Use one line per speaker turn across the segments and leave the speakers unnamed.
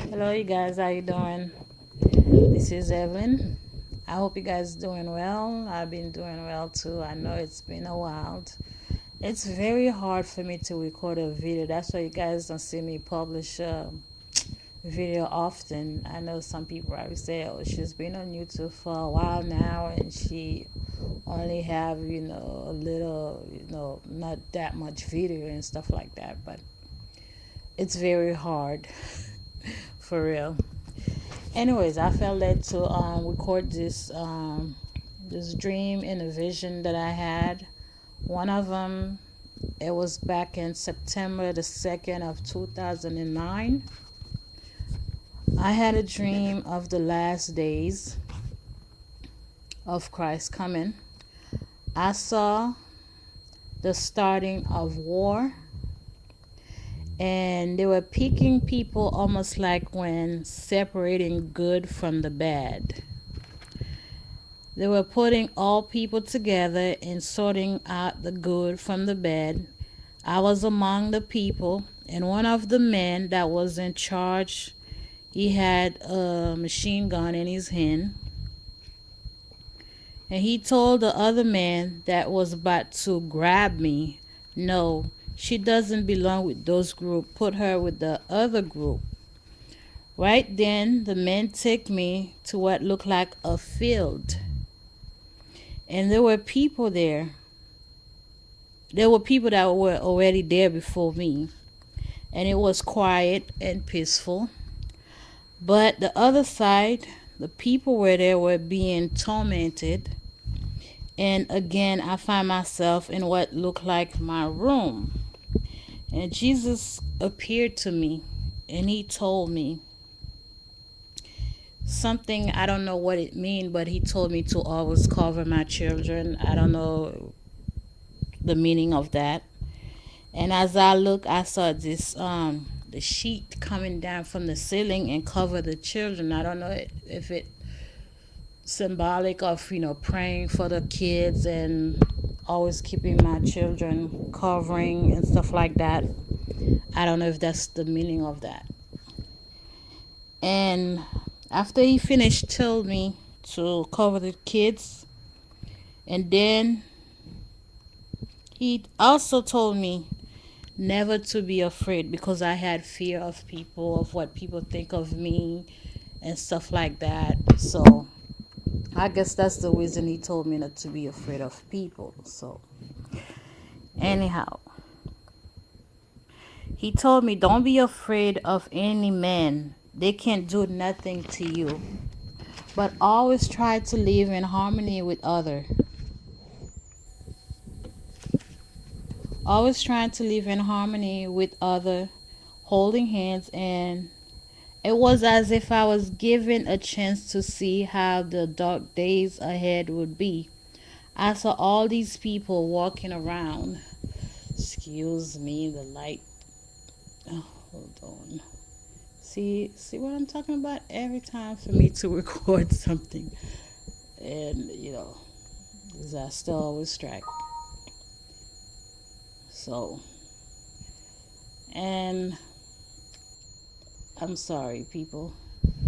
Hello, you guys. How you doing? This is Evelyn. I hope you guys doing well. I've been doing well too. I know it's been a while. It's very hard for me to record a video. That's why you guys don't see me publish a video often. I know some people probably say, "Oh, she's been on YouTube for a while now, and she only have a little, not that much video and stuff like that." But it's very hard for real. Anyways, I felt led to record this dream and a vision that I had. One of them, it was back in September the 2nd of 2009. I had a dream of the last days of Christ coming. I saw the starting of war, and they were picking people almost like when separating good from the bad. They were putting all people together and sorting out the good from the bad. I was among the people, and one of the men that was in charge, he had a machine gun in his hand. And he told the other man that was about to grab me, "No, she doesn't belong with those group. Put her with the other group." Right then, the man took me to what looked like a field. And there were people there. There were people that were already there before me. And it was quiet and peaceful. But the other side, the people were there were being tormented. And again, I find myself in what looked like my room. And Jesus appeared to me and he told me something. I don't know what it means, but he told me to always cover my children. I don't know the meaning of that. And as I look, I saw this the sheet coming down from the ceiling and cover the children. I don't know if it symbolic of praying for the kids and always keeping my children covering and stuff like that. I don't know if that's the meaning of that. And after he finished, told me to cover the kids, and then he also told me never to be afraid because I had fear of people, of what people think of me and stuff like that. So I guess that's the reason he told me not to be afraid of people. So anyhow, he told me don't be afraid of any man. They can't do nothing to you. But always try to live in harmony with other. Always trying to live in harmony with other, holding hands, and it was as if I was given a chance to see how the dark days ahead would be. I saw all these people walking around. Excuse me, the light. Oh, hold on. See what I'm talking about? Every time for me to record something, and disaster always strike. So, and I'm sorry, people.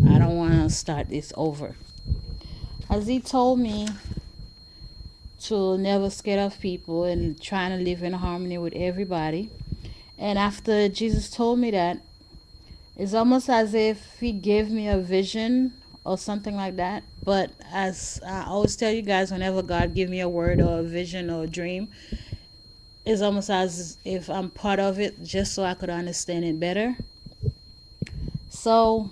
I don't want to start this over. As he told me to never scared of people and trying to live in harmony with everybody. And after Jesus told me that, it's almost as if he gave me a vision or something like that. But as I always tell you guys, whenever God give me a word or a vision or a dream, it's almost as if I'm part of it just so I could understand it better. So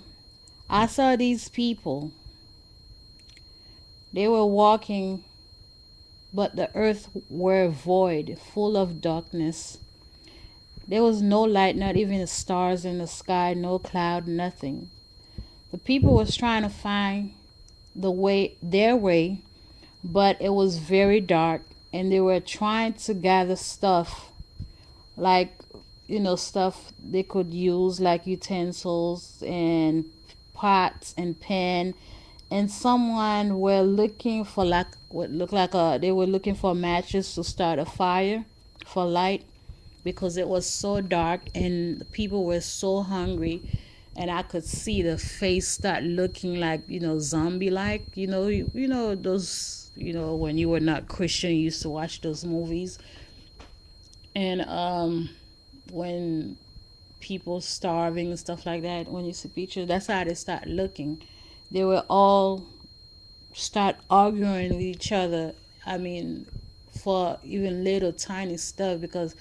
I saw these people. They were walking, but the earth were void, full of darkness. There was no light, not even the stars in the sky, no cloud, nothing. The people was trying to find their way, but it was very dark, and they were trying to gather stuff, like stuff they could use, like utensils and pots and pan. And someone were looking for like what looked like they were looking for matches to start a fire for light. because it was so dark and people were so hungry, and I could see the face start looking like, zombie like, those, when you were not Christian, you used to watch those movies. And when people starving and stuff like that, when you see pictures, that's how they start looking. They were all start arguing with each other. I mean, for even little tiny stuff, because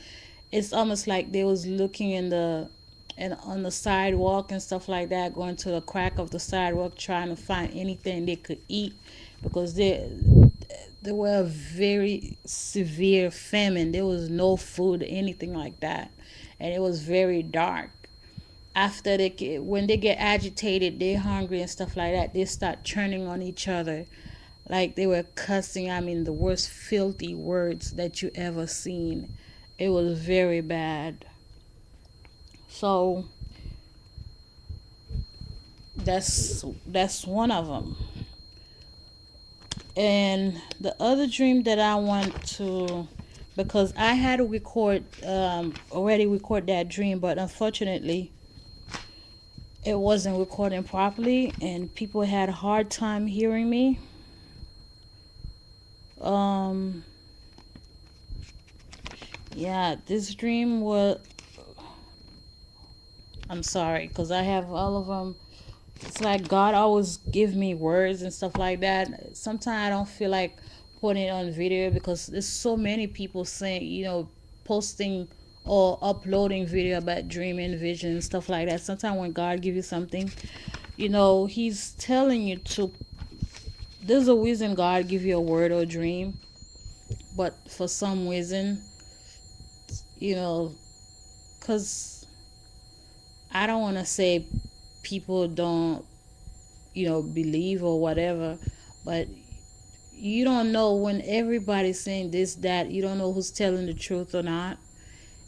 it's almost like they was looking in the and on the sidewalk and stuff like that, going to the crack of the sidewalk trying to find anything they could eat, because they were a very severe famine. There was no food, anything like that, and it was very dark. After when they get agitated, they're hungry and stuff like that, they start turning on each other, like they were cussing. I mean, the worst filthy words that you ever seen. It was very bad. So that's one of them. And the other dream that I want to, because I had to record, already record that dream, but unfortunately it wasn't recording properly and people had a hard time hearing me. um yeah, this dream was, I'm sorry, because I have all of them. It's like God always give me words and stuff like that. Sometimes I don't feel like putting it on video because there's so many people saying, posting or uploading video about dreaming, vision, stuff like that. Sometimes when God give you something, He's telling you to. There's a reason God give you a word or dream, but for some reason, you know, because I don't want to say people don't, believe or whatever, but you don't know when everybody's saying this, that, you don't know who's telling the truth or not.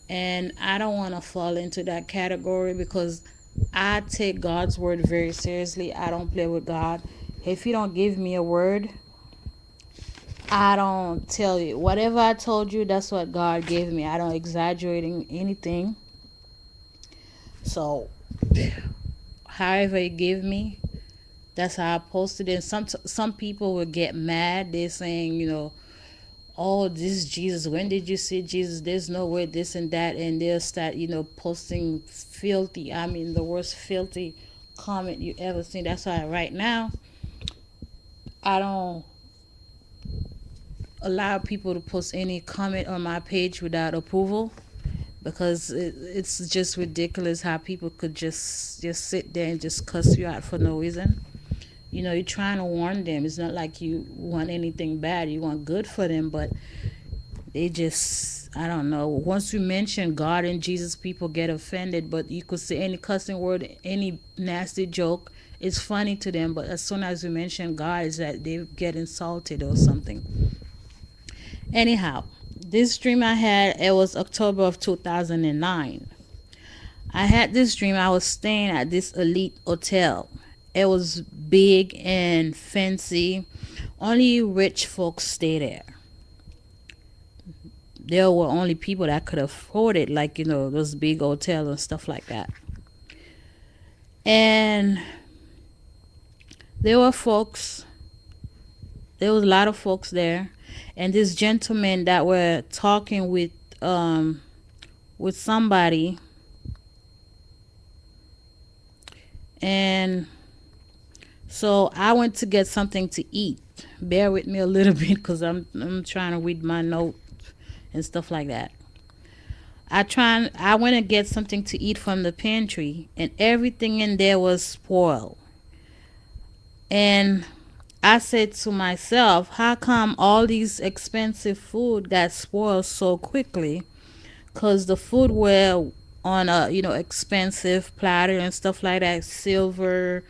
And I don't want to fall into that category because I take God's word very seriously. I don't play with God. If you don't give me a word, I don't tell you. Whatever I told you, that's what God gave me. I don't exaggerating anything. So, however He gave me, that's how I posted it. And some people will get mad. They're saying, oh, this Jesus, when did you see Jesus? There's no way, this and that. And they'll start, posting filthy, I mean, the worst filthy comment you ever seen. That's why right now, I don't allow people to post any comment on my page without approval, because it's just ridiculous how people could just sit there and just cuss you out for no reason. You're trying to warn them. It's not like you want anything bad. You want good for them, but they just, I don't know. Once you mention God and Jesus, people get offended. But you could say any cussing word, any nasty joke. It's funny to them, but as soon as you mention God, is that they get insulted or something. Anyhow, this dream I had, it was October of 2009. I had this dream. I was staying at this elite hotel. It was big and fancy. Only rich folks stay there. There were only people that could afford it, like, those big hotels and stuff like that. And there were folks, there was a lot of folks there. And this gentleman that were talking with somebody, and so I went to get something to eat. Bear with me a little bit because I'm trying to read my note and stuff like that. I went to get something to eat from the pantry, and everything in there was spoiled. And I said to myself, how come all these expensive food got spoiled so quickly? Because the food were on a expensive platter and stuff like that, silver,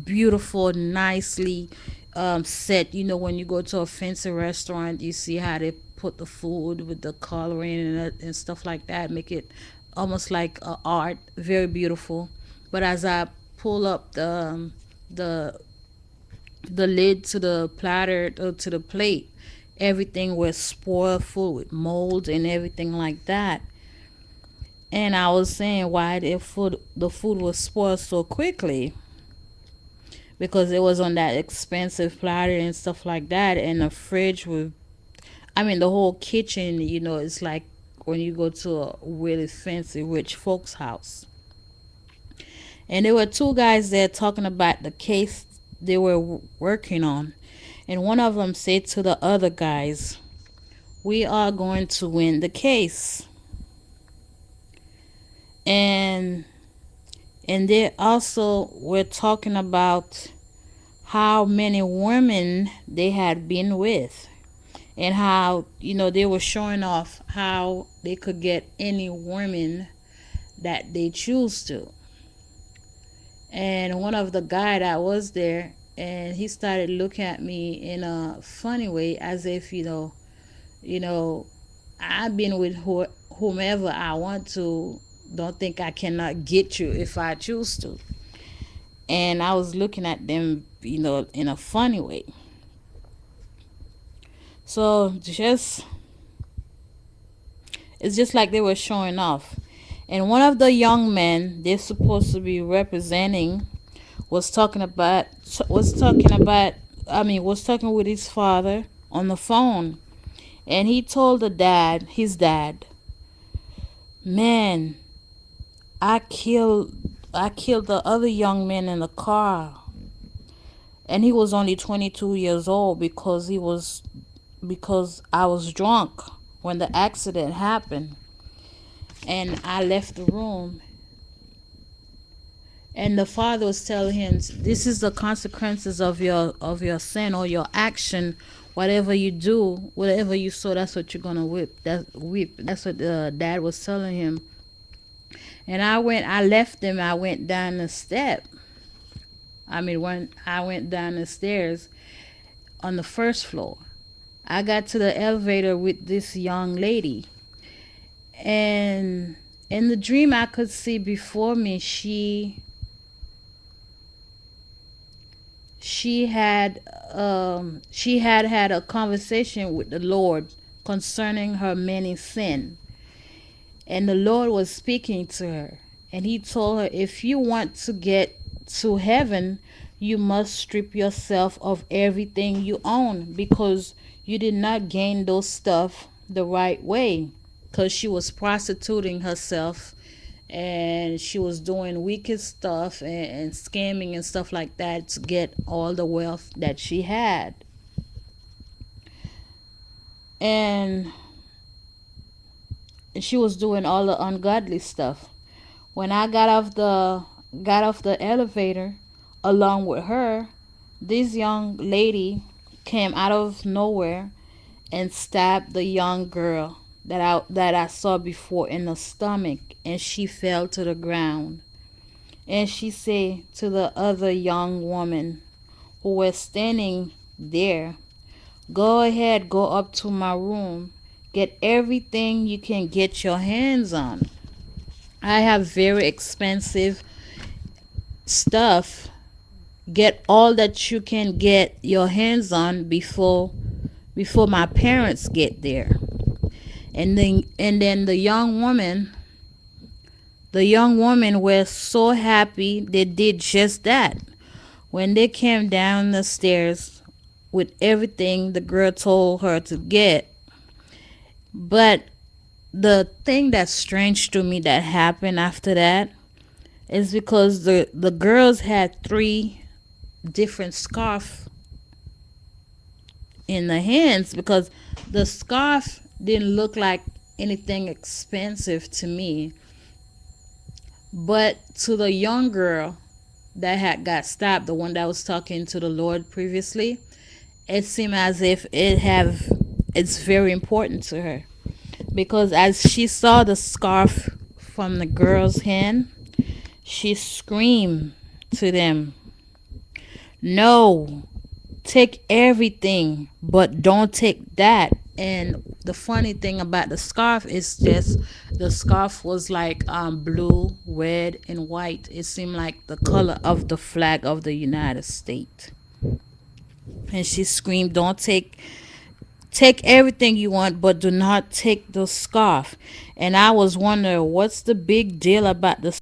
beautiful, nicely set. When you go to a fancy restaurant, you see how they put the food with the coloring and stuff like that, make it almost like art, very beautiful. But as I pull up the the lid to the platter, to the plate, everything was spoiled, full with mold and everything like that. And I was saying why the food was spoiled so quickly, because it was on that expensive platter and stuff like that, and the fridge was, I mean, the whole kitchen, it's like when you go to a really fancy rich folks house. And there were two guys there talking about the case they were working on, and one of them said to the other guys, "We are going to win the case." And they also were talking about how many women they had been with, and how they were showing off how they could get any women that they choose to. And one of the guy that was there, and he started looking at me in a funny way, as if you know I've been with whomever I want to. Don't think I cannot get you if I choose to. And I was looking at them, in a funny way. So just it's just like they were showing off. And one of the young men they're supposed to be representing was talking with his father on the phone. And he told his dad, "Man, I killed the other young man in the car." And he was only 22 years old, because I was drunk when the accident happened, and I left the room. And the father was telling him, "This is the consequences of your sin or your action. Whatever you do, whatever you sow, that's what you're gonna whip. That's what the dad was telling him." And I left him. I went down the step. I mean, when I went down the stairs on the first floor, I got to the elevator with this young lady. And in the dream, I could see before me, she had had a conversation with the Lord concerning her many sin. And the Lord was speaking to her, and he told her, "If you want to get to heaven, you must strip yourself of everything you own, because you did not gain those stuff the right way." Because she was prostituting herself, and she was doing wicked stuff, and scamming and stuff like that to get all the wealth that she had. And she was doing all the ungodly stuff. When I got off the elevator along with her, this young lady came out of nowhere and stabbed the young girl that I saw before in the stomach, and she fell to the ground. And she said to the other young woman who was standing there, "Go ahead, go up to my room, get everything you can get your hands on. I have very expensive stuff. Get all that you can get your hands on before my parents get there." And then the young woman was so happy they did just that. When they came down the stairs with everything the girl told her to get. But the thing that's strange to me that happened after that is because the girls had three different scarf in the hands, because the scarf didn't look like anything expensive to me, but to the young girl that had got stabbed, the one that was talking to the Lord previously, it seemed as if it's very important to her, because as she saw the scarf from the girl's hand, she screamed to them, "No, take everything, but don't take that." And the funny thing about the scarf is just the scarf was like blue, red, and white. It seemed like the color of the flag of the United States. And she screamed, Take everything you want, but do not take the scarf. And I was wondering, what's the big deal about the